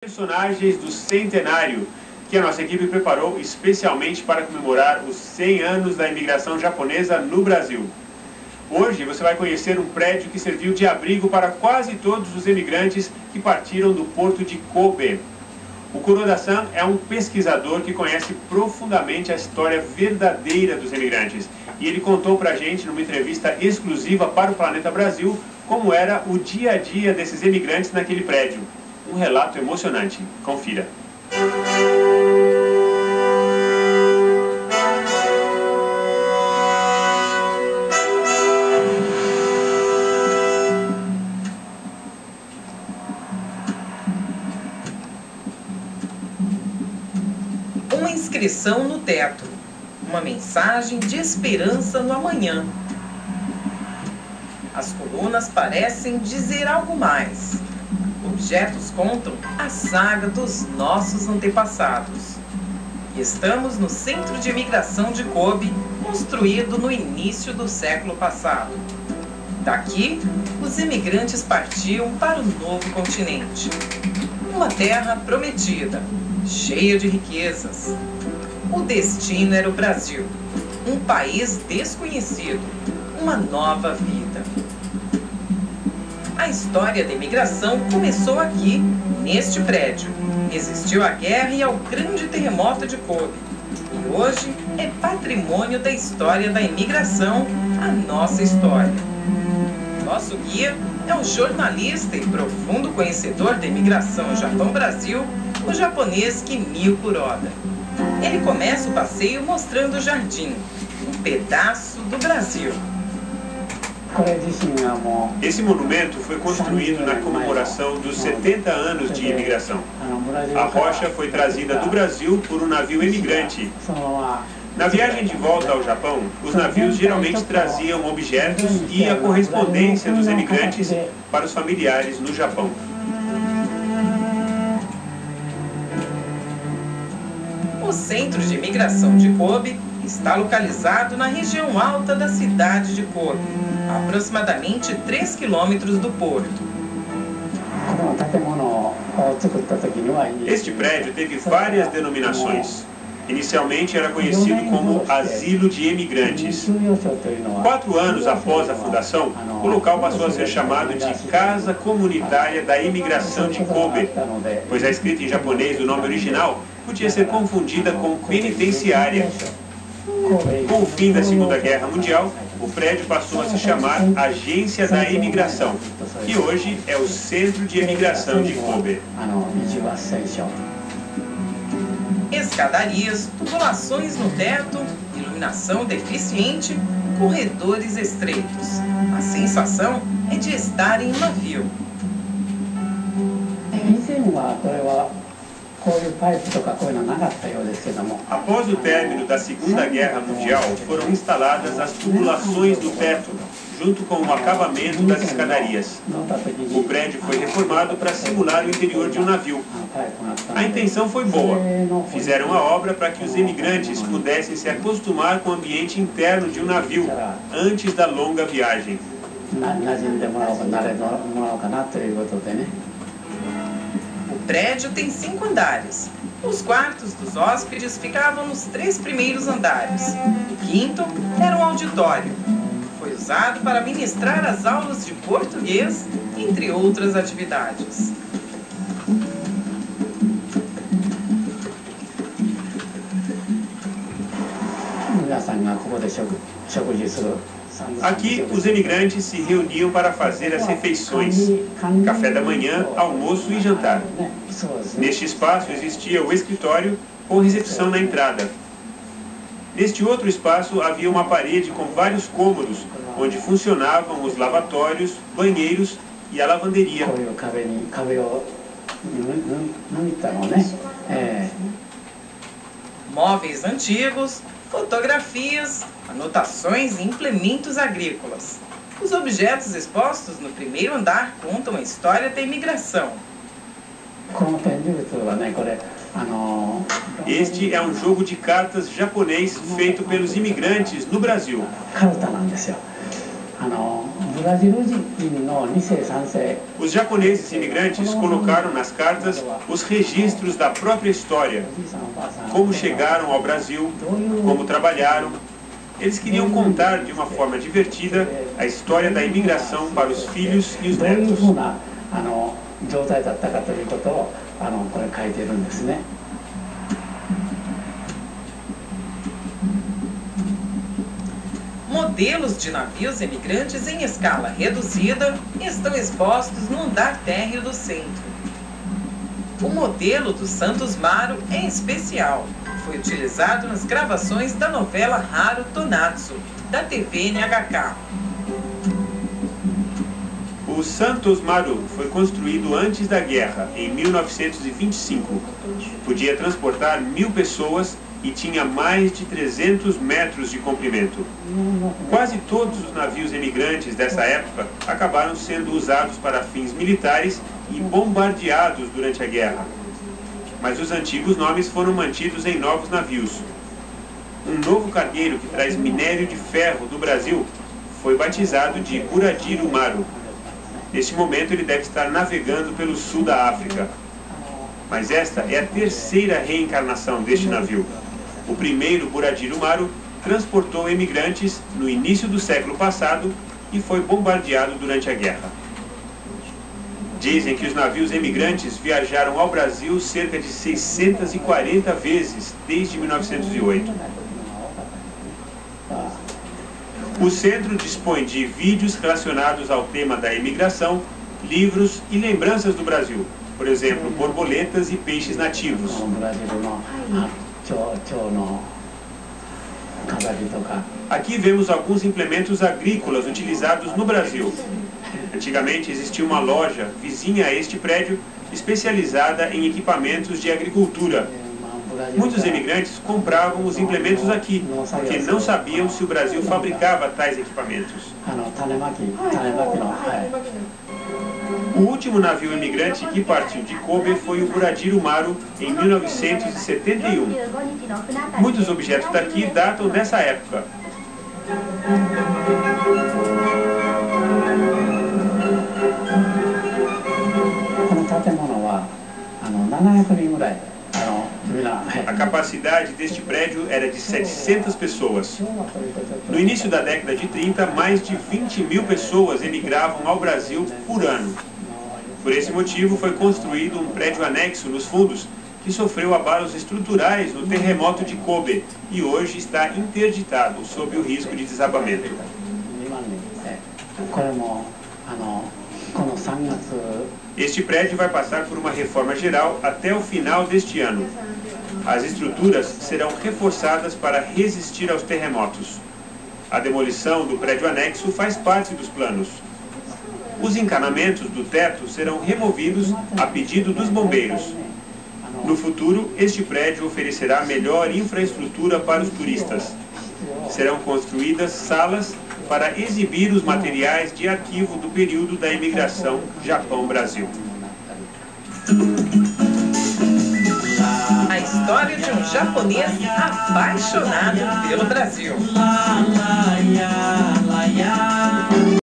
Personagens do centenário que a nossa equipe preparou especialmente para comemorar os 100 anos da imigração japonesa no Brasil. Hoje você vai conhecer um prédio que serviu de abrigo para quase todos os imigrantes que partiram do porto de Kobe. O Kuroda-san é um pesquisador que conhece profundamente a história verdadeira dos imigrantes. E ele contou pra gente, numa entrevista exclusiva para o Planeta Brasil, como era o dia a dia desses imigrantes naquele prédio. Um relato emocionante. Confira. Uma inscrição no teto. Uma mensagem de esperança no amanhã. As colunas parecem dizer algo mais. Objetos contam a saga dos nossos antepassados. E estamos no Centro de Imigração de Kobe, construído no início do século passado. Daqui, os imigrantes partiam para o novo continente. Uma terra prometida, cheia de riquezas. O destino era o Brasil, um país desconhecido, uma nova vida. A história da imigração começou aqui, neste prédio. Resistiu à guerra e ao grande terremoto de Kobe. E hoje é patrimônio da história da imigração, a nossa história. Nosso guia é o jornalista e profundo conhecedor da imigração Japão-Brasil, o japonês Kimio Kuroda. Ele começa o passeio mostrando o jardim, um pedaço do Brasil. Esse monumento foi construído na comemoração dos 70 anos de imigração. A rocha foi trazida do Brasil por um navio imigrante. Na viagem de volta ao Japão, os navios geralmente traziam objetos e a correspondência dos imigrantes para os familiares no Japão. O Centro de Imigração de Kobe está localizado na região alta da cidade de Kobe, a aproximadamente 3 quilômetros do porto. Este prédio teve várias denominações. Inicialmente era conhecido como Asilo de Imigrantes. 4 anos após a fundação, o local passou a ser chamado de Casa Comunitária da Imigração de Kobe, pois a escrita em japonês do nome original podia ser confundida com penitenciária. Com o fim da Segunda Guerra Mundial, o prédio passou a se chamar Agência da Imigração, que hoje é o Centro de Imigração de Kobe. Escadarias, tubulações no teto, iluminação deficiente, corredores estreitos. A sensação é de estar em um navio. Após o término da Segunda Guerra Mundial, foram instaladas as tubulações do teto, junto com o acabamento das escadarias. O prédio foi reformado para simular o interior de um navio. A intenção foi boa. Fizeram a obra para que os imigrantes pudessem se acostumar com o ambiente interno de um navio, antes da longa viagem. O prédio tem 5 andares. Os quartos dos hóspedes ficavam nos 3 primeiros andares. O 5º era um auditório. Foi usado para ministrar as aulas de português, entre outras atividades. Aqui, os imigrantes se reuniam para fazer as refeições, café da manhã, almoço e jantar. Neste espaço existia o escritório com recepção na entrada. Neste outro espaço havia uma parede com vários cômodos, onde funcionavam os lavatórios, banheiros e a lavanderia. Móveis antigos, fotografias, anotações e implementos agrícolas. Os objetos expostos no primeiro andar contam a história da imigração. Este é um jogo de cartas japonês feito pelos imigrantes no Brasil. Os japoneses imigrantes colocaram nas cartas os registros da própria história, como chegaram ao Brasil, como trabalharam. Eles queriam contar de uma forma divertida a história da imigração para os filhos e os netos. Modelos de navios imigrantes em escala reduzida estão expostos no andar térreo do centro. O modelo do Santos Maru é especial. Foi utilizado nas gravações da novela Haru Tonatsu, da TV NHK. O Santos Maru foi construído antes da guerra, em 1925. Podia transportar 1.000 pessoas e tinha mais de 300 metros de comprimento. Quase todos os navios emigrantes dessa época acabaram sendo usados para fins militares e bombardeados durante a guerra. Mas os antigos nomes foram mantidos em novos navios. Um novo cargueiro que traz minério de ferro do Brasil foi batizado de Buradiru Maru. Neste momento ele deve estar navegando pelo sul da África. Mas esta é a terceira reencarnação deste navio. O primeiro, Buradiru Maru, transportou imigrantes no início do século passado e foi bombardeado durante a guerra. Dizem que os navios emigrantes viajaram ao Brasil cerca de 640 vezes desde 1908. O centro dispõe de vídeos relacionados ao tema da imigração, livros e lembranças do Brasil, por exemplo, borboletas e peixes nativos. Aqui vemos alguns implementos agrícolas utilizados no Brasil. Antigamente existia uma loja vizinha a este prédio especializada em equipamentos de agricultura. Muitos imigrantes compravam os implementos aqui, porque não sabiam se o Brasil fabricava tais equipamentos. O último navio imigrante que partiu de Kobe foi o Buradiru Maru em 1971. Muitos objetos daqui datam dessa época. A capacidade deste prédio era de 700 pessoas. No início da década de 30, mais de 20.000 pessoas emigravam ao Brasil por ano. Por esse motivo, foi construído um prédio anexo nos fundos, que sofreu abalos estruturais no terremoto de Kobe e hoje está interditado sob o risco de desabamento. Este prédio vai passar por uma reforma geral até o final deste ano. As estruturas serão reforçadas para resistir aos terremotos. A demolição do prédio anexo faz parte dos planos. Os encanamentos do teto serão removidos a pedido dos bombeiros. No futuro, este prédio oferecerá melhor infraestrutura para os turistas. Serão construídas salas para exibir os materiais de arquivo do período da imigração Japão-Brasil. A história de um japonês apaixonado pelo Brasil.